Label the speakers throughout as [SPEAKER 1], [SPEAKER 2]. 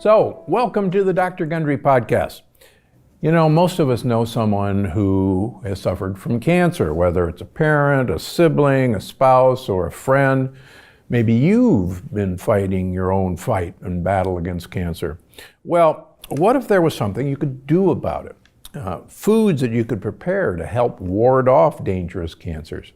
[SPEAKER 1] So, welcome to the Dr. Gundry podcast. You know, most of us know someone who has suffered from cancer, whether it's a parent, a sibling, a spouse, or a friend. Maybe you've been fighting your own fight and battle against cancer. Well, what if there was something you could do about it? Foods that you could prepare to help ward off dangerous cancers.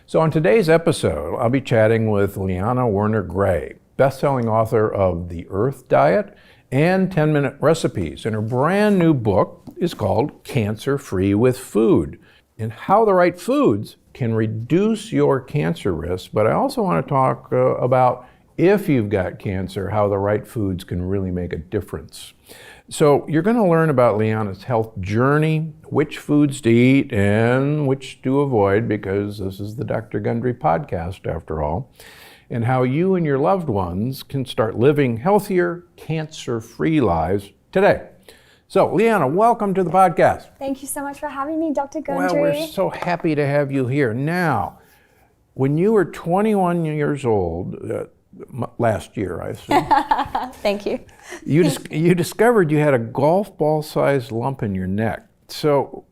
[SPEAKER 1] So on today's episode, I'll be chatting with Liana Werner-Gray, best-selling author of The Earth Diet and 10-Minute Recipes. And her brand new book is called Cancer-Free with Food, and how the right foods can reduce your cancer risk. But I also want to talk about if you've got cancer, how the right foods can really make a difference. So you're going to learn about Liana's health journey, which foods to eat and which to avoid, because this is the Dr. Gundry podcast after all, and how you and your loved ones can start living healthier, cancer-free lives today. So, Liana, welcome to the podcast.
[SPEAKER 2] Thank you so much for having me, Dr. Gundry.
[SPEAKER 1] Well, we're so happy to have you here. Now, when you were 21 years old, last year, I assume.
[SPEAKER 2] Thank you.
[SPEAKER 1] You discovered you had a golf ball-sized lump in your neck. So,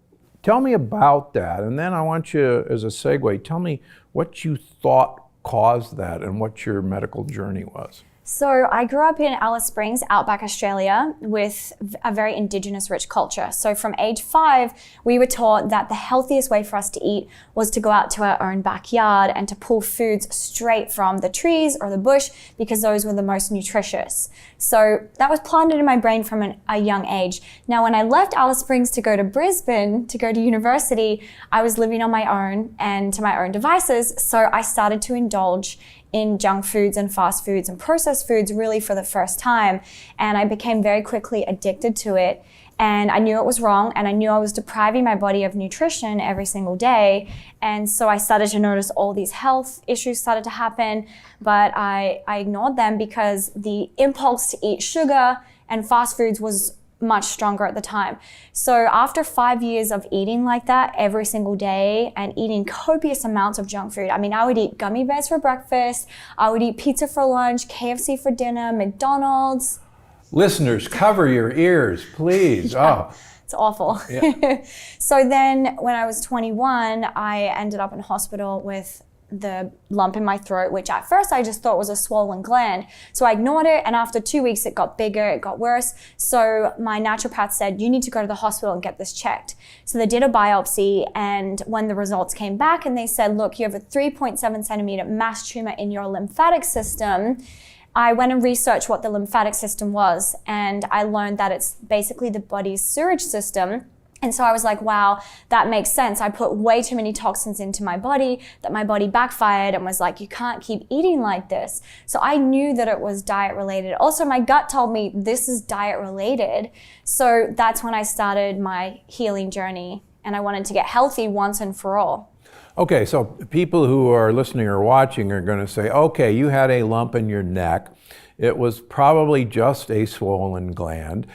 [SPEAKER 1] tell me about that, and then I want you, as a segue, tell me what you thought caused that and what your medical journey was.
[SPEAKER 2] So I grew up in Alice Springs, outback Australia, with a very indigenous rich culture. So from age 5, we were taught that the healthiest way for us to eat was to go out to our own backyard and to pull foods straight from the trees or the bush, because those were the most nutritious. So that was planted in my brain from a young age. Now, when I left Alice Springs to go to Brisbane, to go to university, I was living on my own and to my own devices. So I started to indulge in junk foods and fast foods and processed foods really for the first time. And I became very quickly addicted to it. And I knew it was wrong, and I knew I was depriving my body of nutrition every single day. And so I started to notice all these health issues started to happen, but I ignored them because the impulse to eat sugar and fast foods was much stronger at the time. So after 5 years of eating like that every single day and eating copious amounts of junk food, I mean, I would eat gummy bears for breakfast, I would eat pizza for lunch, KFC for dinner, McDonald's.
[SPEAKER 1] Listeners, cover your ears, please.
[SPEAKER 2] Yeah,
[SPEAKER 1] oh,
[SPEAKER 2] it's awful.
[SPEAKER 1] Yeah.
[SPEAKER 2] So then when I was 21, I ended up in hospital with the lump in my throat, which at first I just thought was a swollen gland. So I ignored it, and after 2 weeks it got bigger, it got worse. So my naturopath said, you need to go to the hospital and get this checked. So they did a biopsy, and when the results came back and they said, look, you have a 3.7 centimeter mass tumor in your lymphatic system, I went and researched what the lymphatic system was, and I learned that it's basically the body's sewage system. And so I was like, wow, that makes sense. I put way too many toxins into my body, that my body backfired and was like, you can't keep eating like this. So I knew that it was diet related. Also, my gut told me this is diet related. So that's when I started my healing journey, and I wanted to get healthy once and for all.
[SPEAKER 1] Okay, so people who are listening or watching are going to say, okay, you had a lump in your neck. It was probably just a swollen gland.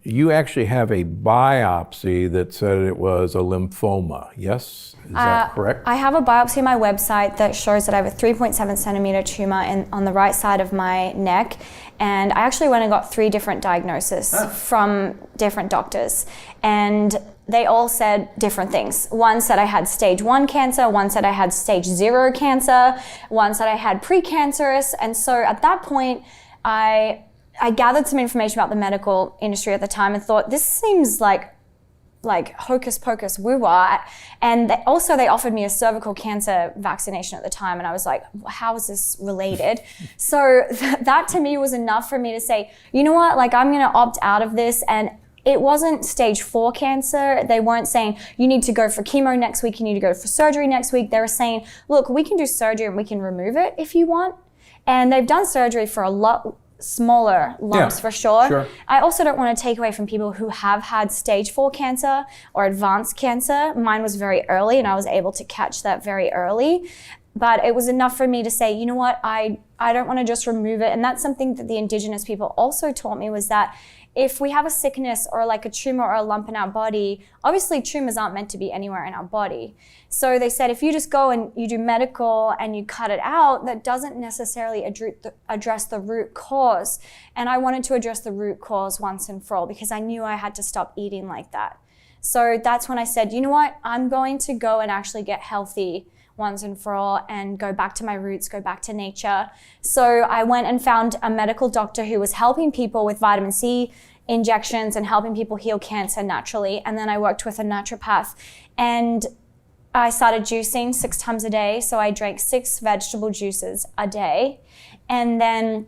[SPEAKER 1] You actually have a biopsy that said it was a lymphoma, yes? Is that correct?
[SPEAKER 2] I have a biopsy on my website that shows that I have a 3.7 centimeter tumor on the right side of my neck. And I actually went and got 3 different diagnoses from different doctors. And they all said different things. One said I had stage 1 cancer, one said I had stage 0 cancer, one said I had precancerous. And so at that point, I gathered some information about the medical industry at the time and thought, this seems like hocus pocus woo-wah. And they offered me a cervical cancer vaccination at the time. And I was like, how is this related? So that to me was enough for me to say, you know what, like I'm gonna opt out of this. And it wasn't stage 4 cancer. They weren't saying, you need to go for chemo next week, you need to go for surgery next week. They were saying, look, we can do surgery and we can remove it if you want. And they've done surgery for a lot smaller lumps, for sure. I also don't want to take away from people who have had stage 4 cancer or advanced cancer. Mine was very early and I was able to catch that very early. But it was enough for me to say, you know what, I don't want to just remove it. And that's something that the Indigenous people also taught me, was that if we have a sickness or like a tumor or a lump in our body, obviously tumors aren't meant to be anywhere in our body. So they said, if you just go and you do medical and you cut it out, that doesn't necessarily address the root cause. And I wanted to address the root cause once and for all, because I knew I had to stop eating like that. So that's when I said, you know what, I'm going to go and actually get healthy once and for all and go back to my roots, go back to nature. So I went and found a medical doctor who was helping people with vitamin C injections and helping people heal cancer naturally. And then I worked with a naturopath, and I started juicing 6 times a day. So I drank 6 vegetable juices a day. And then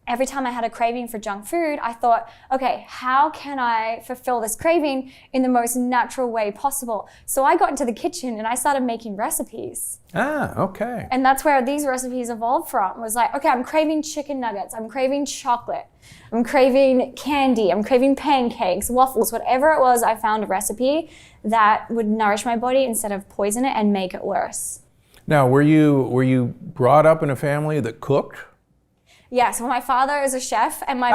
[SPEAKER 2] every time I had a craving for junk food, I thought, okay, how can I fulfill this craving in the most natural way possible? So I got into the kitchen and I started making recipes.
[SPEAKER 1] Ah, okay.
[SPEAKER 2] And that's where these recipes evolved from. Was like, okay, I'm craving chicken nuggets, I'm craving chocolate, I'm craving candy, I'm craving pancakes, waffles, whatever it was, I found a recipe that would nourish my body instead of poison it and make it worse.
[SPEAKER 1] Now, were you brought up in a family that cooked?
[SPEAKER 2] Yes, well, my father is a chef, and my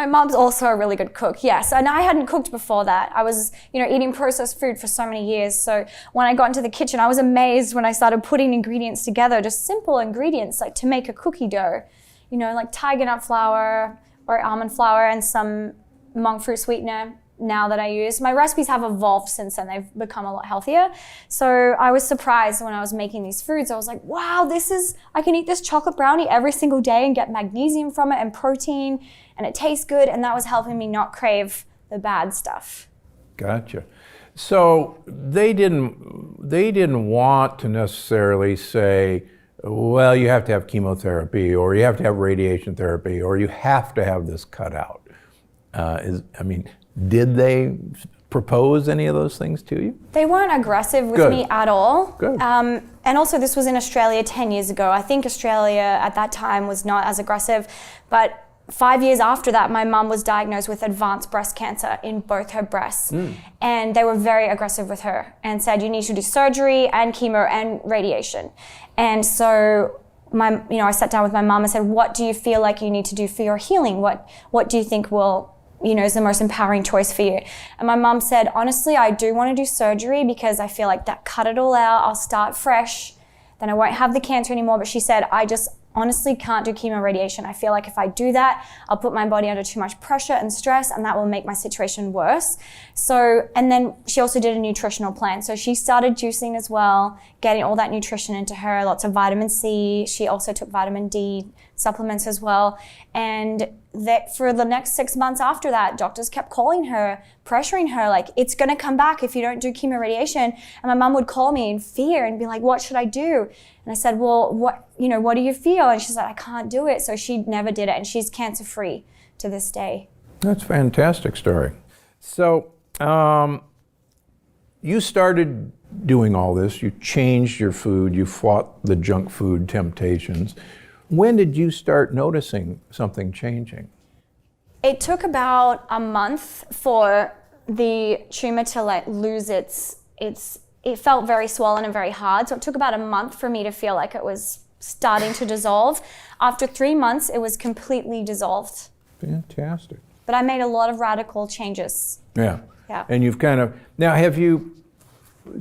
[SPEAKER 2] mom's also a really good cook. Yes, and I hadn't cooked before that. I was, eating processed food for so many years. So when I got into the kitchen, I was amazed when I started putting ingredients together, just simple ingredients like to make a cookie dough, like tiger nut flour or almond flour and some monk fruit sweetener. Now that I use. My recipes have evolved since then. They've become a lot healthier. So I was surprised when I was making these foods. I was like, wow, I can eat this chocolate brownie every single day and get magnesium from it and protein, and it tastes good. And that was helping me not crave the bad stuff.
[SPEAKER 1] Gotcha. So they didn't want to necessarily say, well, you have to have chemotherapy, or you have to have radiation therapy, or you have to have this cut out. Did they propose any of those things to you?
[SPEAKER 2] They weren't aggressive with me at all.
[SPEAKER 1] Good.
[SPEAKER 2] And also this was in Australia 10 years ago. I think Australia at that time was not as aggressive, but 5 years after that, my mum was diagnosed with advanced breast cancer in both her breasts. And they were very aggressive with her and said, you need to do surgery and chemo and radiation. And so I sat down with my mum and said, what do you feel like you need to do for your healing? What do you think will is the most empowering choice for you? And my mom said, honestly, I do want to do surgery because I feel like that cut it all out. I'll start fresh. Then I won't have the cancer anymore. But she said, I just honestly can't do chemo radiation. I feel like if I do that, I'll put my body under too much pressure and stress, and that will make my situation worse. So, and then she also did a nutritional plan. So she started juicing as well, getting all that nutrition into her, lots of vitamin C. She also took vitamin D supplements as well. And that for the next 6 months after that, doctors kept calling her, pressuring her, like, it's going to come back if you don't do chemo radiation. And my mom would call me in fear and be like, what should I do? And I said, well, what do you feel? And she said, I can't do it. So she never did it. And she's cancer free to this day.
[SPEAKER 1] That's a fantastic story. So you started doing all this. You changed your food. You fought the junk food temptations. When did you start noticing something changing?
[SPEAKER 2] It took about a month for the tumor to lose it felt very swollen and very hard. So it took about a month for me to feel like it was starting to dissolve. After 3 months, it was completely dissolved.
[SPEAKER 1] Fantastic.
[SPEAKER 2] But I made a lot of radical changes.
[SPEAKER 1] Yeah.
[SPEAKER 2] Yeah.
[SPEAKER 1] And you've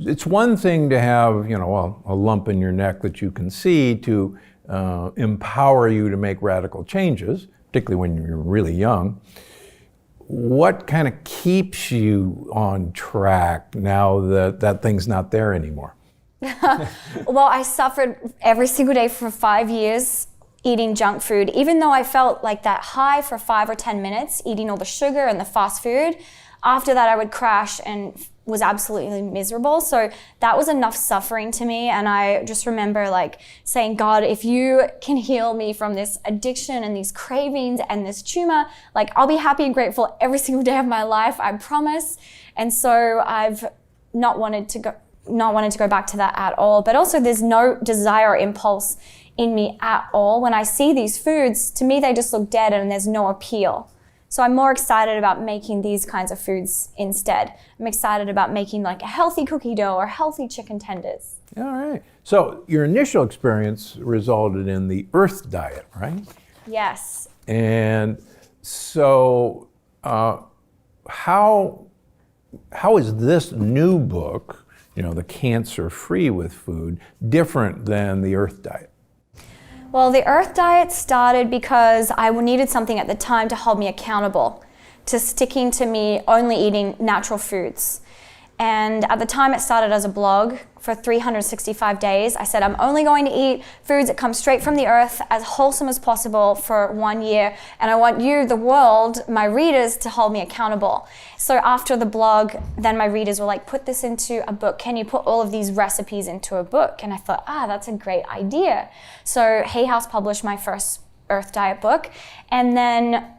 [SPEAKER 1] it's one thing to have, a lump in your neck that you can see to empower you to make radical changes, particularly when you're really young. What kind of keeps you on track now that that thing's not there anymore?
[SPEAKER 2] Well, I suffered every single day for 5 years eating junk food. Even though I felt like that high for 5 or 10 minutes, eating all the sugar and the fast food, after that I would crash and was absolutely miserable. So that was enough suffering to me. And I just remember saying, God, if you can heal me from this addiction and these cravings and this tumor, I'll be happy and grateful every single day of my life, I promise. And so I've not wanted to go back to that at all. But also there's no desire or impulse in me at all. When I see these foods, to me, they just look dead and there's no appeal. So I'm more excited about making these kinds of foods instead. I'm excited about making like a healthy cookie dough or healthy chicken tenders.
[SPEAKER 1] All right. So your initial experience resulted in the Earth diet, right?
[SPEAKER 2] Yes.
[SPEAKER 1] And so how is this new book, the Cancer Free with Food, different than the Earth diet?
[SPEAKER 2] Well, the Earth diet started because I needed something at the time to hold me accountable to sticking to me only eating natural foods. And at the time it started as a blog for 365 days. I said, I'm only going to eat foods that come straight from the earth, as wholesome as possible for 1 year. And I want you, the world, my readers, to hold me accountable. So after the blog, then my readers were like, put this into a book. Can you put all of these recipes into a book? And I thought, that's a great idea. So Hay House published my first Earth Diet book. And then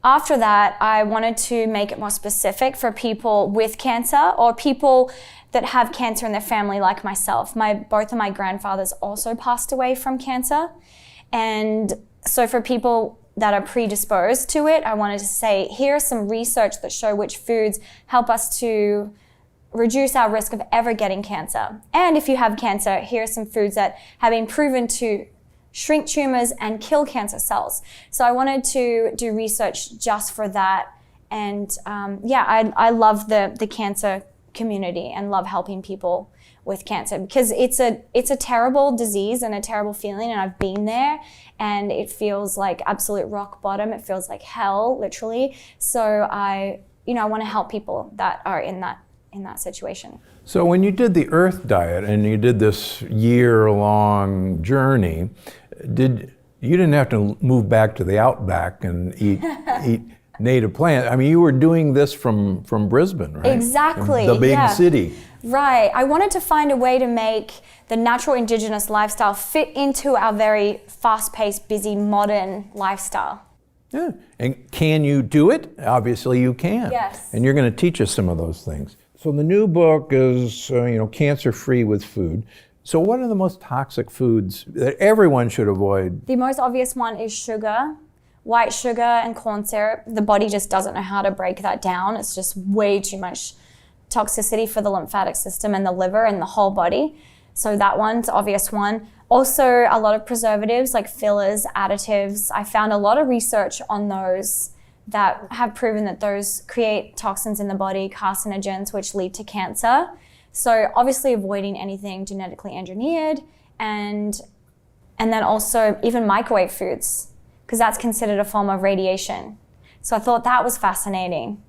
[SPEAKER 2] after that, I wanted to make it more specific for people with cancer or people that have cancer in their family like myself. Both of my grandfathers also passed away from cancer. And so for people that are predisposed to it, I wanted to say, here's some research that show which foods help us to reduce our risk of ever getting cancer. And if you have cancer, here are some foods that have been proven to shrink tumors and kill cancer cells. So I wanted to do research just for that. And I love the cancer community and love helping people with cancer because it's a terrible disease and a terrible feeling, and I've been there, and it feels like absolute rock bottom. It feels like hell, literally. So I want to help people that are in that situation.
[SPEAKER 1] So when you did the Earth diet and you did this year-long journey, you didn't have to move back to the outback and eat native plants. I mean, you were doing this from Brisbane, right?
[SPEAKER 2] Exactly.
[SPEAKER 1] The big city.
[SPEAKER 2] Right. I wanted to find a way to make the natural indigenous lifestyle fit into our very fast-paced, busy, modern lifestyle.
[SPEAKER 1] Yeah. And can you do it? Obviously you can.
[SPEAKER 2] Yes.
[SPEAKER 1] And you're going to teach us some of those things. So the new book is, Cancer Free with Food. So what are the most toxic foods that everyone should avoid?
[SPEAKER 2] The most obvious one is sugar, white sugar and corn syrup. The body just doesn't know how to break that down. It's just way too much toxicity for the lymphatic system and the liver and the whole body. So that one's an obvious one. Also, a lot of preservatives like fillers, additives. I found a lot of research on those that have proven that those create toxins in the body, carcinogens, which lead to cancer. So obviously avoiding anything genetically engineered, and then also even microwave foods, because that's considered a form of radiation. So I thought that was fascinating.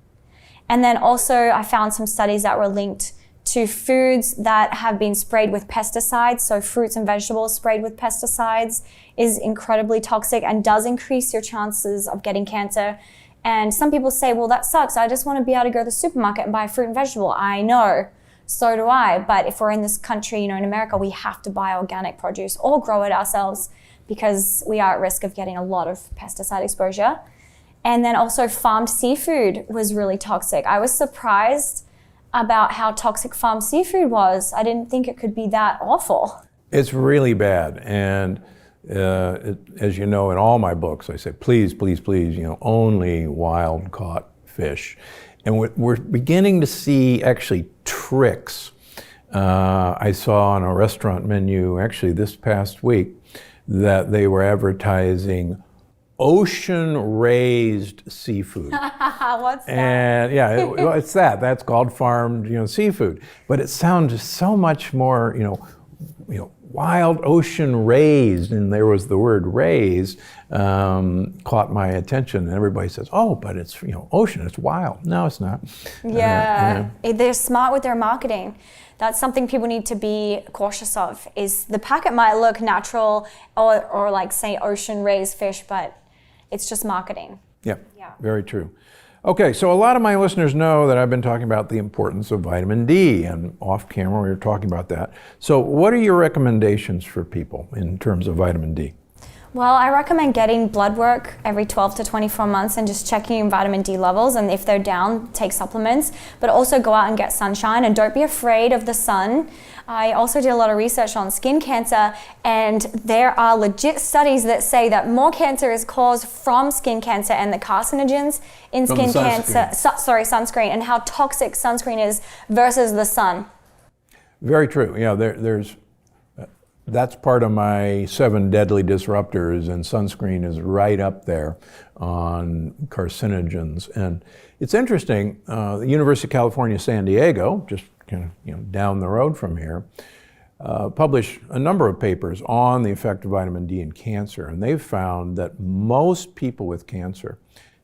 [SPEAKER 2] And then also I found some studies that were linked to foods that have been sprayed with pesticides. So fruits and vegetables sprayed with pesticides is incredibly toxic and does increase your chances of getting cancer. And some people say, well, that sucks. I just want to be able to go to the supermarket and buy a fruit and vegetable. I know. So do I. But if we're in this country, in America, we have to buy organic produce or grow it ourselves because we are at risk of getting a lot of pesticide exposure. And then also farmed seafood was really toxic. I was surprised about how toxic farmed seafood was. I didn't think it could be that awful.
[SPEAKER 1] It's really bad. And as you know, in all my books, I say, please, please, please, only wild caught fish. And we're beginning to see actually tricks. I saw on a restaurant menu actually this past week that they were advertising ocean-raised seafood.
[SPEAKER 2] What's that?
[SPEAKER 1] And yeah, it's that. That's called farmed, seafood. But it sounds so much more, wild ocean raised, and there was the word raised, caught my attention. And everybody says, oh, but it's, ocean, it's wild. No, it's not.
[SPEAKER 2] Yeah, they're smart with their marketing. That's something people need to be cautious of, is the packet might look natural or like say ocean raised fish, but it's just marketing.
[SPEAKER 1] Yeah, very true. Okay, so a lot of my listeners know that I've been talking about the importance of vitamin D, and off camera we were talking about that. So what are your recommendations for people in terms of vitamin D?
[SPEAKER 2] Well, I recommend getting blood work every 12 to 24 months and just checking your vitamin D levels. And if they're down, take supplements. But also go out and get sunshine and don't be afraid of the sun. I also did a lot of research on skin cancer, and there are legit studies that say that more cancer is caused from skin cancer and the carcinogens in skin cancer, sunscreen, and how toxic sunscreen is versus the sun.
[SPEAKER 1] Very true. That's part of my 7 deadly disruptors, and sunscreen is right up there on carcinogens. And it's interesting, the University of California, San Diego, just kind of down the road from here, published a number of papers on the effect of vitamin D in cancer, and they've found that most people with cancer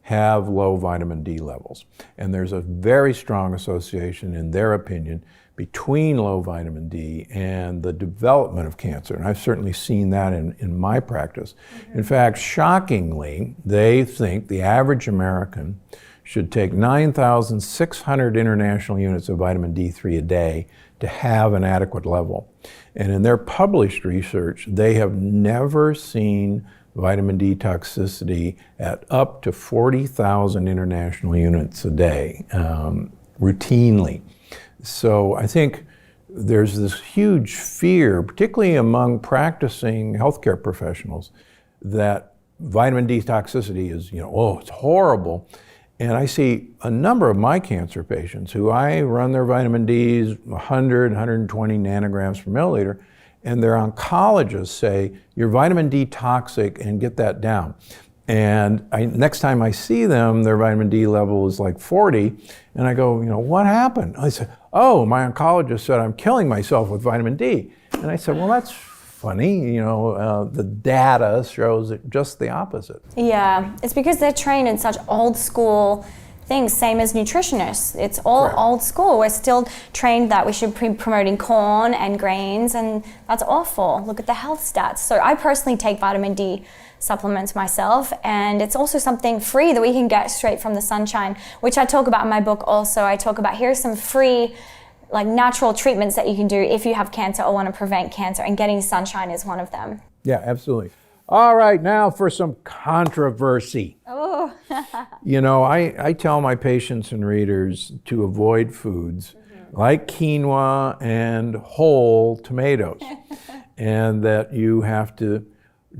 [SPEAKER 1] have low vitamin D levels. And there's a very strong association, in their opinion, between low vitamin D and the development of cancer. And I've certainly seen that in my practice. Mm-hmm. In fact, shockingly, they think the average American should take 9,600 international units of vitamin D3 a day to have an adequate level. And in their published research, they have never seen vitamin D toxicity at up to 40,000 international units a day, routinely. So I think there's this huge fear, particularly among practicing healthcare professionals, that vitamin D toxicity is, it's horrible. And I see a number of my cancer patients who I run their vitamin Ds 100, 120 nanograms per milliliter, and their oncologists say, you're vitamin D toxic and get that down. And next time I see them, their vitamin D level is like 40, and I go, what happened? I said, oh, my oncologist said I'm killing myself with vitamin D. And I said, well, that's funny, the data shows it just the opposite.
[SPEAKER 2] Yeah, it's because they're trained in such old school things, same as nutritionists. It's all
[SPEAKER 1] Correct.
[SPEAKER 2] Old school. We're still trained that we should be promoting corn and grains, and that's awful. Look at the health stats. So I personally take vitamin D supplements myself, and it's also something free that we can get straight from the sunshine, which I talk about in my book also. I talk about here's some free natural treatments that you can do if you have cancer or want to prevent cancer, and getting sunshine is one of them.
[SPEAKER 1] Yeah, absolutely. All right, now for some controversy.
[SPEAKER 2] Oh.
[SPEAKER 1] I tell my patients and readers to avoid foods like quinoa and whole tomatoes, and that you have to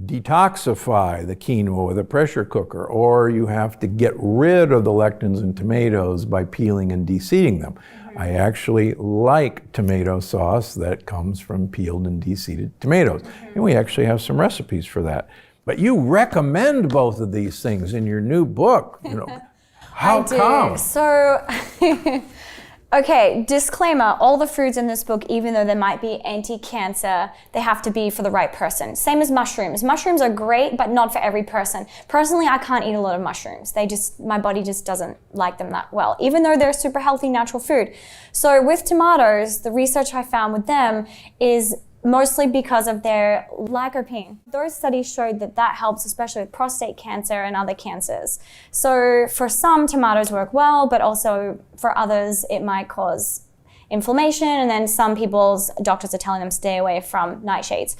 [SPEAKER 1] detoxify the quinoa with a pressure cooker, or you have to get rid of the lectins in tomatoes by peeling and de-seeding them. I actually like tomato sauce that comes from peeled and de-seeded tomatoes. And we actually have some recipes for that. But you recommend both of these things in your new book. How come?
[SPEAKER 2] So, okay, disclaimer, all the foods in this book, even though they might be anti-cancer, they have to be for the right person. Same as mushrooms. Mushrooms are great, but not for every person. Personally, I can't eat a lot of mushrooms. My body just doesn't like them that well, even though they're super healthy, natural food. So with tomatoes, the research I found with them is mostly because of their lycopene. Those studies showed that helps, especially with prostate cancer and other cancers. So for some, tomatoes work well, but also for others, it might cause inflammation. And then some people's doctors are telling them stay away from nightshades.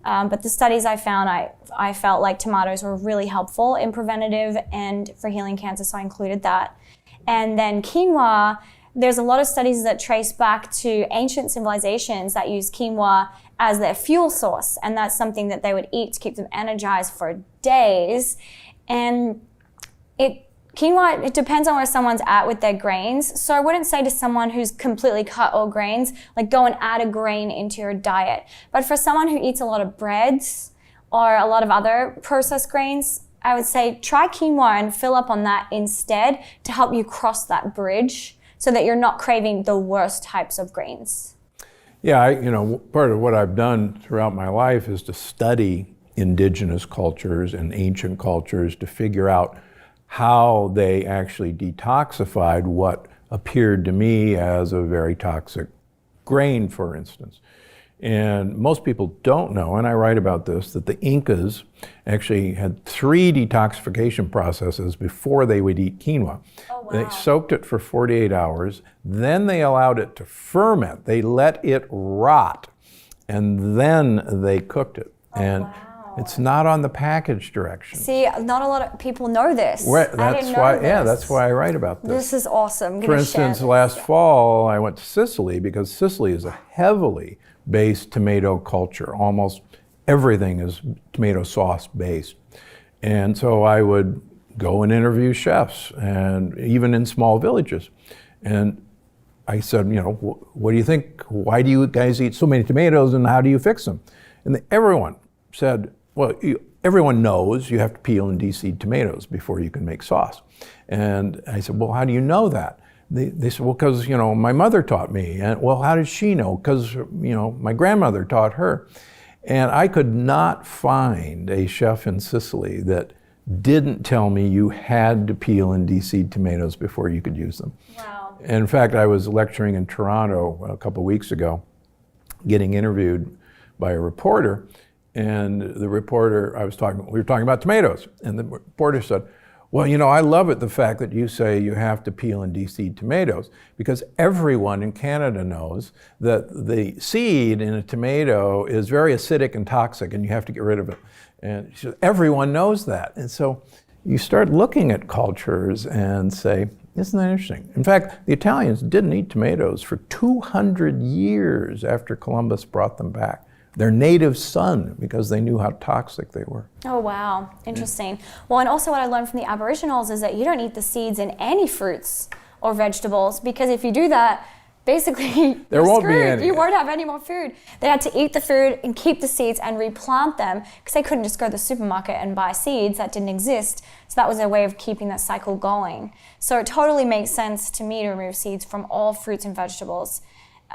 [SPEAKER 2] But the studies I found, I felt like tomatoes were really helpful in preventative and for healing cancer, so I included that. And then quinoa, there's a lot of studies that trace back to ancient civilizations that use quinoa as their fuel source, and that's something that they would eat to keep them energized for days. And quinoa, it depends on where someone's at with their grains. So I wouldn't say to someone who's completely cut all grains, go and add a grain into your diet. But for someone who eats a lot of breads or a lot of other processed grains, I would say try quinoa and fill up on that instead to help you cross that bridge so that you're not craving the worst types of grains.
[SPEAKER 1] Yeah, part of what I've done throughout my life is to study indigenous cultures and ancient cultures to figure out how they actually detoxified what appeared to me as a very toxic grain, for instance. And most people don't know, and I write about this, that the Incas actually had 3 detoxification processes before they would eat quinoa.
[SPEAKER 2] Oh, wow.
[SPEAKER 1] They soaked it for 48 hours, then they allowed it to ferment. They let it rot, and then they cooked it.
[SPEAKER 2] Oh,
[SPEAKER 1] and
[SPEAKER 2] wow.
[SPEAKER 1] It's not on the package directions.
[SPEAKER 2] See, not a lot of people know this.
[SPEAKER 1] That's why. Yeah, that's why I write about this.
[SPEAKER 2] This is awesome. I'm
[SPEAKER 1] For
[SPEAKER 2] gonna share
[SPEAKER 1] instance,
[SPEAKER 2] this.
[SPEAKER 1] last fall I went to Sicily because Sicily is a heavily based tomato culture. Almost everything is tomato sauce based. And so I would go and interview chefs, and even in small villages. And I said, what do you think? Why do you guys eat so many tomatoes, and how do you fix them? And everyone said, well, everyone knows you have to peel and de-seed tomatoes before you can make sauce. And I said, well, how do you know that? They said, well, because, my mother taught me. And, well, how did she know? Because, my grandmother taught her. And I could not find a chef in Sicily that didn't tell me you had to peel and de-seed tomatoes before you could use them.
[SPEAKER 2] Wow.
[SPEAKER 1] In fact, I was lecturing in Toronto a couple of weeks ago, getting interviewed by a reporter, and the reporter, we were talking about tomatoes, and the reporter said, well, I love it, the fact that you say you have to peel and de-seed tomatoes, because everyone in Canada knows that the seed in a tomato is very acidic and toxic, and you have to get rid of it. And she said, everyone knows that. And so you start looking at cultures and say, isn't that interesting? In fact, the Italians didn't eat tomatoes for 200 years after Columbus brought them back. Their native son, because they knew how toxic they were.
[SPEAKER 2] Oh, wow. Interesting. Well, and also what I learned from the Aboriginals is that you don't eat the seeds in any fruits or vegetables, because if you do that, basically
[SPEAKER 1] there won't be any.
[SPEAKER 2] You won't have any more food. They had to eat the food and keep the seeds and replant them, because they couldn't just go to the supermarket and buy seeds that didn't exist. So that was their way of keeping that cycle going. So it totally makes sense to me to remove seeds from all fruits and vegetables,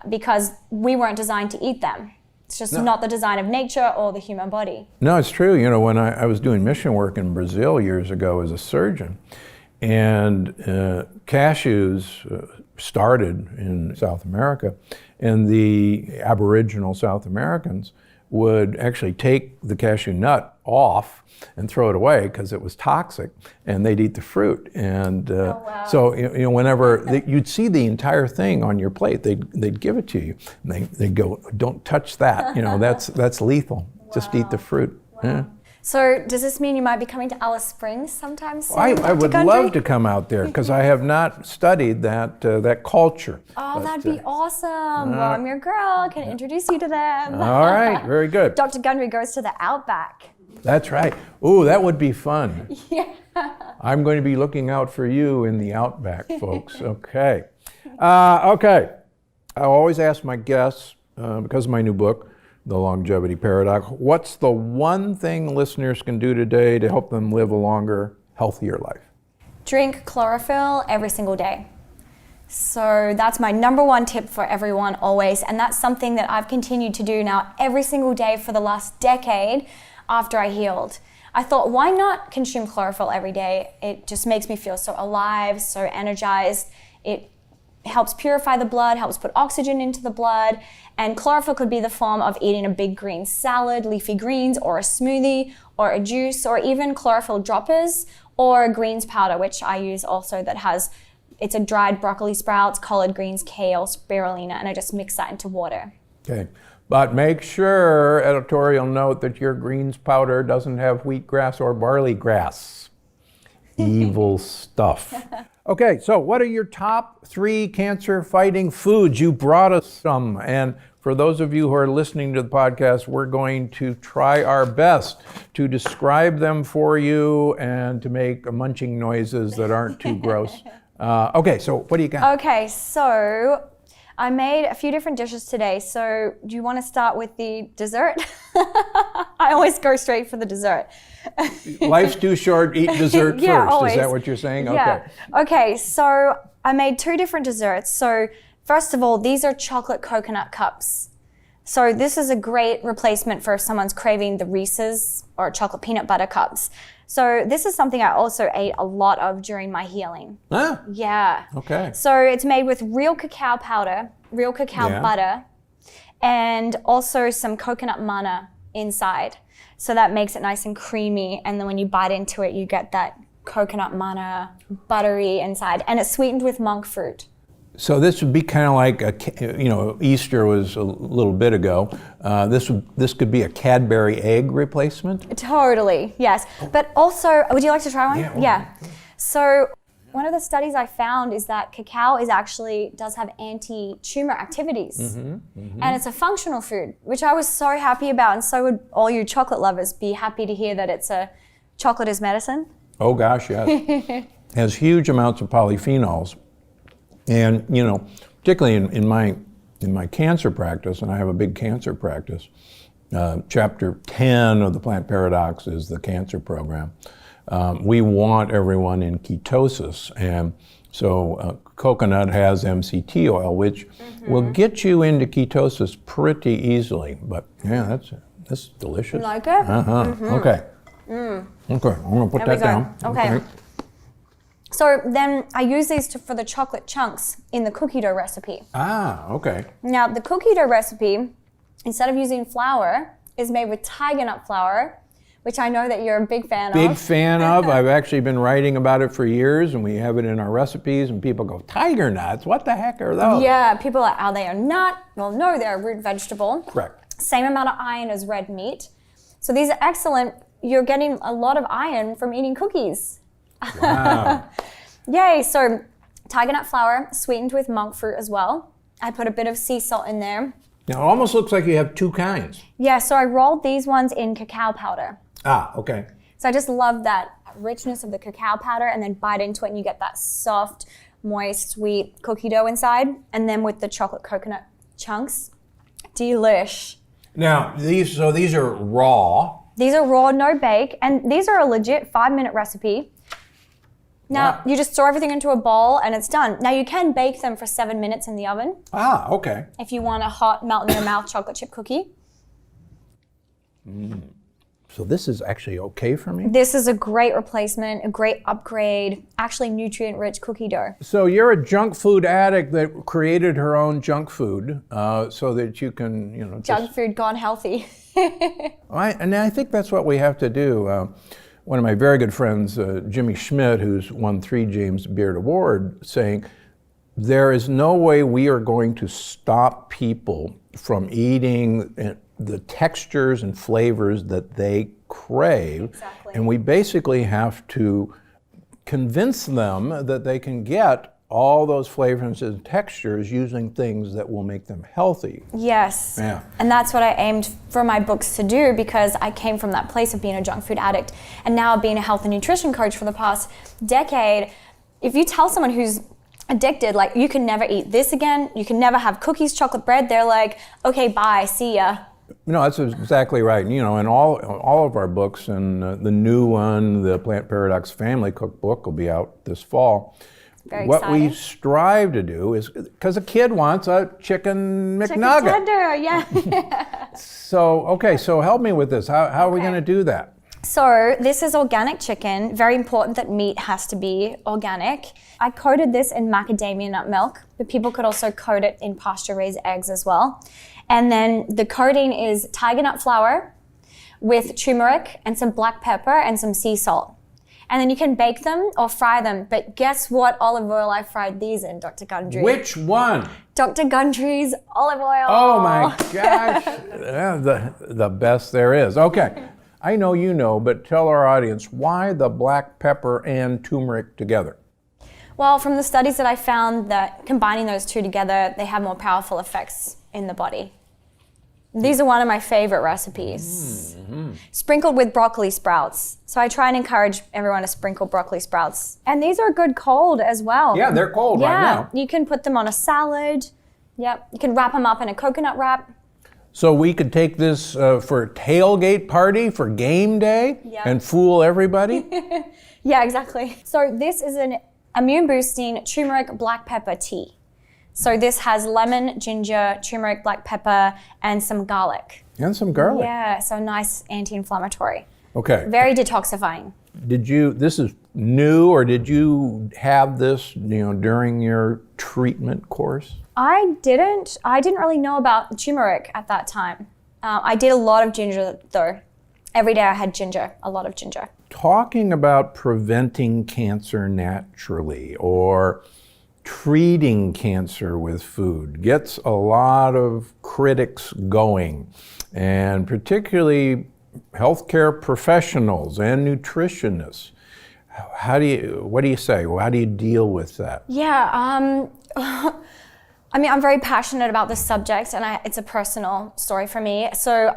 [SPEAKER 2] because we weren't designed to eat them. It's just not the design of nature or the human body.
[SPEAKER 1] No, it's true. When I was doing mission work in Brazil years ago as a surgeon, and cashews started in South America, and the Aboriginal South Americans would actually take the cashew nut off and throw it away because it was toxic, and they'd eat the fruit. And so whenever you'd see the entire thing on your plate, they'd give it to you, and they'd go, don't touch that. That's lethal. Just eat the fruit.
[SPEAKER 2] Wow.
[SPEAKER 1] Yeah.
[SPEAKER 2] So does this mean you might be coming to Alice Springs sometime soon?
[SPEAKER 1] I would love to come out there, because I have not studied that culture.
[SPEAKER 2] Oh, that'd be awesome. Well, I'm your girl. Can introduce you to them.
[SPEAKER 1] All right, very good.
[SPEAKER 2] Dr. Gundry goes to the Outback.
[SPEAKER 1] That's right. Ooh, that would be fun.
[SPEAKER 2] Yeah.
[SPEAKER 1] I'm going to be looking out for you in the Outback, folks. Okay. Okay. I always ask my guests, because of my new book, The Longevity Paradox, what's the one thing listeners can do today to help them live a longer, healthier life?
[SPEAKER 2] Drink chlorophyll every single day. So that's my number one tip for everyone always. And that's something that I've continued to do now every single day for the last decade after I healed. I thought, why not consume chlorophyll every day? It just makes me feel so alive, so energized. It helps purify the blood, helps put oxygen into the blood. And chlorophyll could be the form of eating a big green salad, leafy greens, or a smoothie, or a juice, or even chlorophyll droppers, or a greens powder, which I use also, it's a dried broccoli sprouts, collard greens, kale, spirulina, and I just mix that into water.
[SPEAKER 1] Okay. But make sure, editorial note, that your greens powder doesn't have wheatgrass or barley grass. Evil stuff. Okay, so what are your top 3 cancer-fighting foods? You brought us some, and for those of you who are listening to the podcast, we're going to try our best to describe them for you and to make munching noises that aren't too gross. Okay, so what do you got?
[SPEAKER 2] Okay, so I made a few different dishes today. So do you want to start with the dessert? I always go straight for the dessert.
[SPEAKER 1] Life's too short, eat dessert
[SPEAKER 2] Yeah,
[SPEAKER 1] first.
[SPEAKER 2] always.
[SPEAKER 1] Is that what you're saying?
[SPEAKER 2] Yeah. Okay, so I made 2 different desserts. So first of all, these are chocolate coconut cups. So this is a great replacement for if someone's craving the Reese's or chocolate peanut butter cups. So this is something I also ate a lot of during my healing.
[SPEAKER 1] Ah,
[SPEAKER 2] Yeah.
[SPEAKER 1] okay.
[SPEAKER 2] So it's made with real cacao powder, real cacao butter, and also some coconut manna inside. So that makes it nice and creamy. And then when you bite into it, you get that coconut manna buttery inside. And it's sweetened with monk fruit.
[SPEAKER 1] So this would be kind of like Easter was a little bit ago. This could be a Cadbury egg replacement.
[SPEAKER 2] Totally, yes. But also, would you like to try one? Yeah. So one of the studies I found is that cacao does have anti-tumor activities. And it's a functional food, which I was so happy about, and so would all you chocolate lovers be happy to hear that chocolate is medicine.
[SPEAKER 1] Oh gosh, yes. Has huge amounts of polyphenols. And particularly in my cancer practice, and I have a big cancer practice, chapter 10 of the Plant Paradox is the cancer program. We want everyone in ketosis, and so coconut has MCT oil, which will get you into ketosis pretty easily. But yeah, that's delicious.
[SPEAKER 2] You like it?
[SPEAKER 1] Okay. Okay, I'm gonna put that down.
[SPEAKER 2] Okay. So then I use these for the chocolate chunks in the cookie dough recipe.
[SPEAKER 1] Ah, okay.
[SPEAKER 2] Now the cookie dough recipe, instead of using flour, is made with tiger nut flour, which I know that you're a big fan of.
[SPEAKER 1] Big fan of. I've actually been writing about it for years, and we have it in our recipes, and people go, tiger nuts? What the heck are those?
[SPEAKER 2] Yeah, people are like, are they a nut? Well, no, they're a root vegetable.
[SPEAKER 1] Correct.
[SPEAKER 2] Same amount of iron as red meat. So these are excellent. You're getting a lot of iron from eating cookies.
[SPEAKER 1] Wow.
[SPEAKER 2] Yay, so tiger nut flour, sweetened with monk fruit as well. I put a bit of sea salt in there.
[SPEAKER 1] Now, it almost looks like you have two kinds.
[SPEAKER 2] Yeah, so I rolled these ones in cacao powder.
[SPEAKER 1] Ah, okay.
[SPEAKER 2] So I just love that richness of the cacao powder, and then bite into it and you get that soft, moist, sweet cookie dough inside. And then with the chocolate coconut chunks, delish.
[SPEAKER 1] Now, these are raw.
[SPEAKER 2] These are raw, no bake, and these are a legit 5-minute recipe. Now, you just store everything into a bowl and it's done. Now, you can bake them for 7 minutes in the oven.
[SPEAKER 1] Ah, okay.
[SPEAKER 2] If you want a hot, melt-in-your-mouth chocolate chip cookie.
[SPEAKER 1] So this is actually okay for me?
[SPEAKER 2] This is a great replacement, a great upgrade, actually nutrient-rich cookie dough.
[SPEAKER 1] So you're a junk food addict that created her own junk food so that you can,
[SPEAKER 2] Junk food gone healthy.
[SPEAKER 1] And I think that's what we have to do. One of my very good friends, Jimmy Schmidt, who's won 3 James Beard Award, saying, there is no way we are going to stop people from eating the textures and flavors that they crave.
[SPEAKER 2] Exactly.
[SPEAKER 1] And we basically have to convince them that they can get all those flavors and textures using things that will make them healthy.
[SPEAKER 2] Yes.
[SPEAKER 1] Yeah.
[SPEAKER 2] And that's what I aimed for my books to do, because I came from that place of being a junk food addict and now being a health and nutrition coach for the past decade. If you tell someone who's addicted, like, you can never eat this again, you can never have cookies, chocolate bread, they're like, okay, bye, see ya.
[SPEAKER 1] No, that's exactly right. In all of our books, and the new one, the Plant Paradox Family Cookbook, will be out this fall.
[SPEAKER 2] Very
[SPEAKER 1] what
[SPEAKER 2] exciting.
[SPEAKER 1] we strive to do is, because a kid wants a chicken
[SPEAKER 2] Chicken
[SPEAKER 1] McNugget.
[SPEAKER 2] tender, yeah.
[SPEAKER 1] So help me with this. How are we going to do that?
[SPEAKER 2] So this is organic chicken. Very important that meat has to be organic. I coated this in macadamia nut milk, but people could also coat it in pasture-raised eggs as well. And then the coating is tiger nut flour with turmeric and some black pepper and some sea salt. And then you can bake them or fry them. But guess what olive oil I fried these in, Dr. Gundry?
[SPEAKER 1] Which one?
[SPEAKER 2] Dr. Gundry's olive oil.
[SPEAKER 1] Oh my gosh. Yeah, the best there is. Okay. I know you know, but tell our audience, why the black pepper and turmeric together?
[SPEAKER 2] Well, from the studies that I found, that combining those two together, they have more powerful effects in the body. These are one of my favorite recipes. Sprinkled with broccoli sprouts. So I try and encourage everyone to sprinkle broccoli sprouts. And these are good cold as well.
[SPEAKER 1] Yeah, they're cold right now.
[SPEAKER 2] You can put them on a salad. Yep. You can wrap them up in a coconut wrap.
[SPEAKER 1] So we could take this for a tailgate party for game day and fool everybody?
[SPEAKER 2] Yeah, exactly. So this is an immune boosting turmeric black pepper tea. So this has lemon, ginger, turmeric, black pepper, and some garlic.
[SPEAKER 1] And some garlic.
[SPEAKER 2] Yeah, so nice anti-inflammatory.
[SPEAKER 1] Okay.
[SPEAKER 2] Very detoxifying.
[SPEAKER 1] This is new, or did you have this, during your treatment course?
[SPEAKER 2] I didn't really know about turmeric at that time. I did a lot of ginger though. Every day I had ginger, a lot of ginger.
[SPEAKER 1] Talking about preventing cancer naturally, or treating cancer with food gets a lot of critics going, and particularly healthcare professionals and nutritionists. What do you say? How do you deal with that?
[SPEAKER 2] Yeah, I mean, I'm very passionate about this subject, and it's a personal story for me. So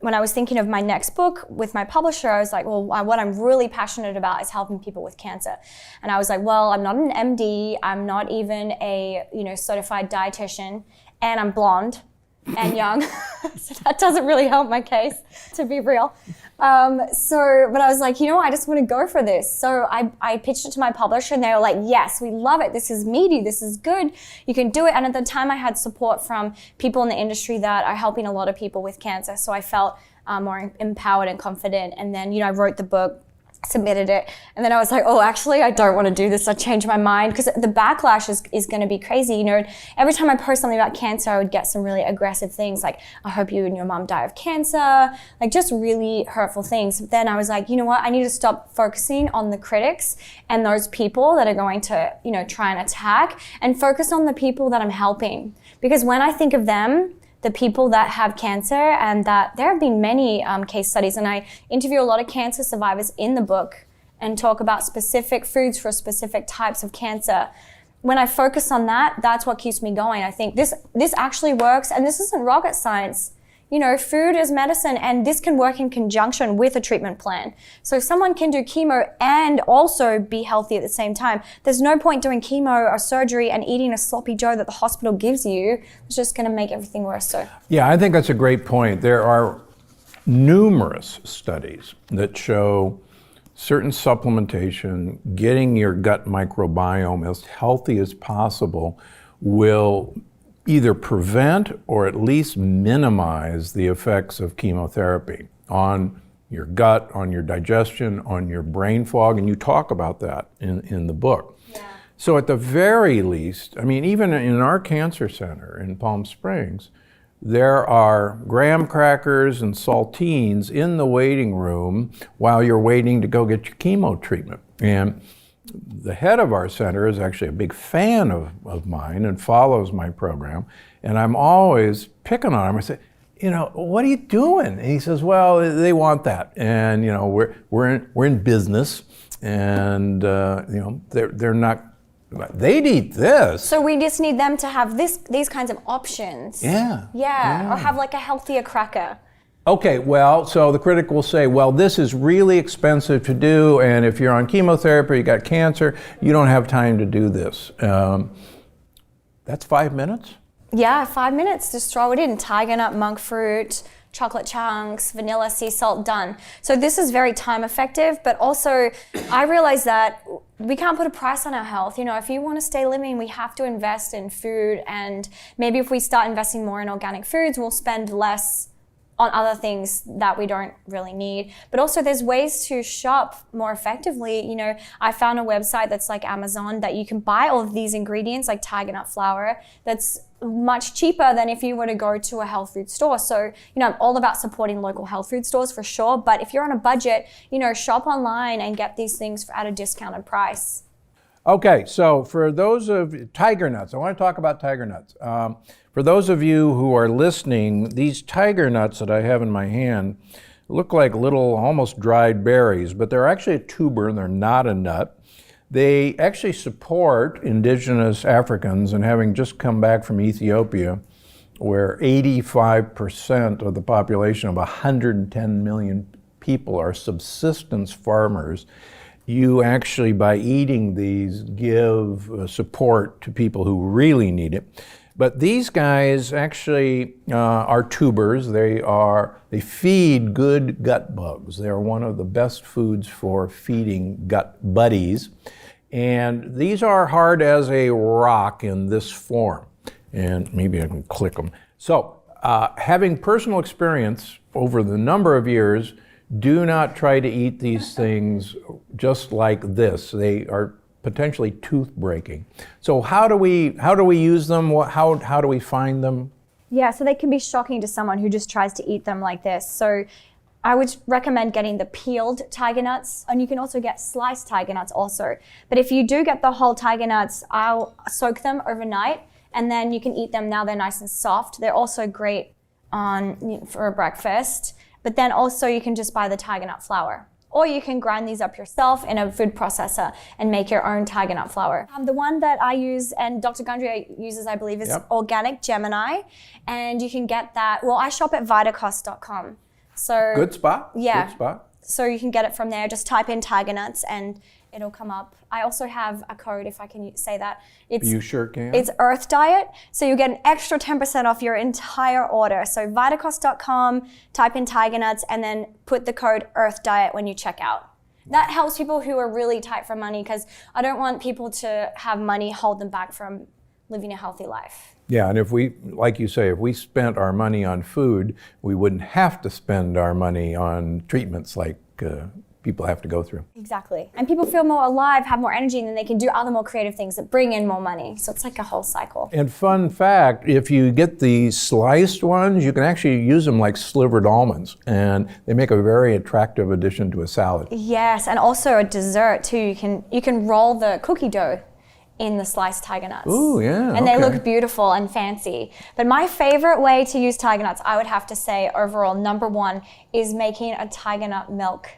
[SPEAKER 2] when I was thinking of my next book with my publisher, I was like, well, what I'm really passionate about is helping people with cancer. And I was like, well, I'm not an MD, I'm not even a certified dietitian, and I'm blonde and young. So that doesn't really help my case, to be real. But I was like, I just want to go for this. So I pitched it to my publisher, and they were like, yes, we love it. This is meaty. This is good. You can do it. And at the time I had support from people in the industry that are helping a lot of people with cancer. So I felt more empowered and confident. And then, I wrote the book, submitted it, and then I was like, oh, actually, I don't want to do this. I changed my mind, because the backlash is going to be crazy. Every time I post something about cancer, I would get some really aggressive things like, I hope you and your mom die of cancer, like just really hurtful things. Then I was like, you know what, I need to stop focusing on the critics and those people that are going to, try and attack, and focus on the people that I'm helping. Because when I think of them, the people that have cancer, and that there have been many case studies, and I interview a lot of cancer survivors in the book and talk about specific foods for specific types of cancer. When I focus on that, that's what keeps me going. I think this actually works, and this isn't rocket science. Food is medicine, and this can work in conjunction with a treatment plan. So someone can do chemo and also be healthy at the same time. There's no point doing chemo or surgery and eating a sloppy Joe that the hospital gives you. It's just going to make everything worse. So
[SPEAKER 1] yeah, I think that's a great point. There are numerous studies that show certain supplementation, getting your gut microbiome as healthy as possible, will either prevent or at least minimize the effects of chemotherapy on your gut, on your digestion, on your brain fog, and you talk about that in the book. Yeah. So at the very least, I mean, even in our cancer center in Palm Springs, there are graham crackers and saltines in the waiting room while you're waiting to go get your chemo treatment. And the head of our center is actually a big fan of mine and follows my program. And I'm always picking on him. I say, what are you doing? And he says, well, they want that. And, we're in business, and, they're not, they'd eat this.
[SPEAKER 2] So we just need them to have these kinds of options. Yeah. Or have like a healthier cracker.
[SPEAKER 1] Okay, well, so the critic will say, well, this is really expensive to do, and if you're on chemotherapy, you got cancer, you don't have time to do this. That's 5 minutes?
[SPEAKER 2] Yeah, 5 minutes. Just throw it in. Tiger nut, monk fruit, chocolate chunks, vanilla, sea salt, done. So this is very time effective, but also I realize that we can't put a price on our health. If you want to stay living, we have to invest in food, and maybe if we start investing more in organic foods, we'll spend less on other things that we don't really need. But also there's ways to shop more effectively. I found a website that's like Amazon that you can buy all of these ingredients like tiger nut flour that's much cheaper than if you were to go to a health food store. So, I'm all about supporting local health food stores for sure. But if you're on a budget, shop online and get these things at a discounted price.
[SPEAKER 1] Okay, so for those of tiger nuts, I want to talk about tiger nuts. For those of you who are listening, these tiger nuts that I have in my hand look like little, almost dried berries, but they're actually a tuber and they're not a nut. They actually support indigenous Africans, and having just come back from Ethiopia, where 85% of the population of 110 million people are subsistence farmers, you actually, by eating these, give support to people who really need it. But these guys actually are tubers. They feed good gut bugs. They are one of the best foods for feeding gut buddies. And these are hard as a rock in this form. And maybe I can click them. So having personal experience over the number of years, do not try to eat these things just like this. They are potentially tooth breaking. So how do we use them? How do we find them?
[SPEAKER 2] Yeah, so they can be shocking to someone who just tries to eat them like this. So I would recommend getting the peeled tiger nuts, and you can also get sliced tiger nuts also. But if you do get the whole tiger nuts, I'll soak them overnight, and then you can eat them now they're nice and soft. They're also great for a breakfast. But then also you can just buy the tiger nut flour. Or you can grind these up yourself in a food processor and make your own tiger nut flour. The one that I use and Dr. Gundry uses, I believe, is Organic Gemini. And you can get that, well, I shop at vitacost.com. So
[SPEAKER 1] Good spot.
[SPEAKER 2] Yeah.
[SPEAKER 1] Good spot.
[SPEAKER 2] So you can get it from there. Just type in tiger nuts and it'll come up. I also have a code, if I can say that.
[SPEAKER 1] You sure can.
[SPEAKER 2] It's Earth Diet. So you get an extra 10% off your entire order. So vitacost.com, type in tiger nuts, and then put the code Earth Diet when you check out. That helps people who are really tight for money, because I don't want people to have money hold them back from living a healthy life.
[SPEAKER 1] Yeah, and if we, like you say, if we spent our money on food, we wouldn't have to spend our money on treatments like people have to go through.
[SPEAKER 2] Exactly. And people feel more alive, have more energy, and then they can do other more creative things that bring in more money. So it's like a whole cycle.
[SPEAKER 1] And fun fact, if you get the sliced ones, you can actually use them like slivered almonds, and they make a very attractive addition to a salad.
[SPEAKER 2] Yes, and also a dessert too. You can roll the cookie dough in the sliced tiger nuts.
[SPEAKER 1] Ooh, yeah.
[SPEAKER 2] And they look beautiful and fancy. But my favorite way to use tiger nuts, I would have to say overall, number one, is making a tiger nut milk.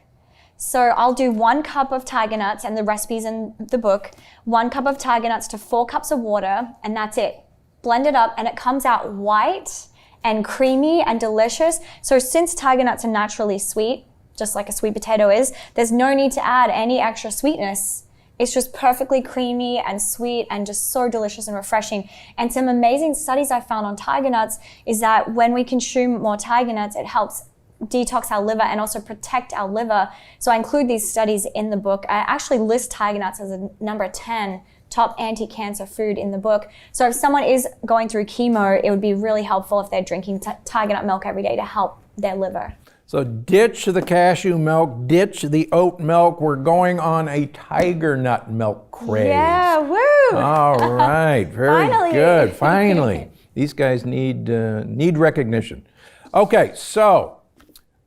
[SPEAKER 2] So I'll do 1 cup of tiger nuts, and the recipe's in the book, 1 cup of tiger nuts to 4 cups of water, and that's it. Blend it up, and it comes out white and creamy and delicious. So since tiger nuts are naturally sweet, just like a sweet potato is, there's no need to add any extra sweetness. It's just perfectly creamy and sweet and just so delicious and refreshing. And some amazing studies I found on tiger nuts is that when we consume more tiger nuts, it helps detox our liver and also protect our liver. So I include these studies in the book. I actually list tiger nuts as a number 10 top anti-cancer food in the book. So if someone is going through chemo, it would be really helpful if they're drinking tiger nut milk every day to help their liver.
[SPEAKER 1] So ditch the cashew milk, ditch the oat milk. We're going on a tiger nut milk craze.
[SPEAKER 2] Yeah, woo!
[SPEAKER 1] All right, very
[SPEAKER 2] Finally.
[SPEAKER 1] good. Finally, these guys need recognition. Okay, so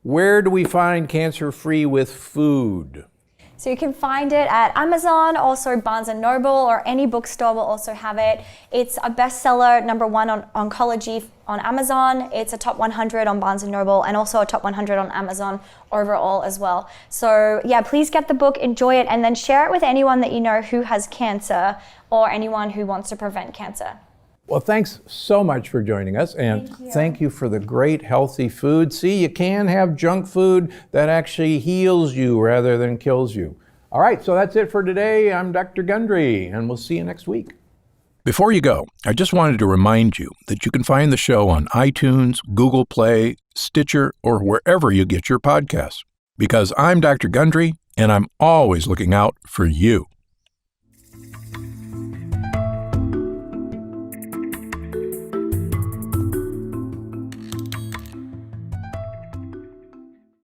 [SPEAKER 1] where do we find Cancer Free with Food?
[SPEAKER 2] So you can find it at Amazon, also Barnes & Noble, or any bookstore will also have it. It's a bestseller, number 1 on oncology on Amazon. It's a top 100 on Barnes & Noble, and also a top 100 on Amazon overall as well. So yeah, please get the book, enjoy it, and then share it with anyone that you know who has cancer or anyone who wants to prevent cancer.
[SPEAKER 1] Well, thanks so much for joining us, and thank you for the great healthy food. See, you can have junk food that actually heals you rather than kills you. All right, so that's it for today. I'm Dr. Gundry, and we'll see you next week. Before you go, I just wanted to remind you that you can find the show on iTunes, Google Play, Stitcher, or wherever you get your podcasts. Because I'm Dr. Gundry, and I'm always looking out for you.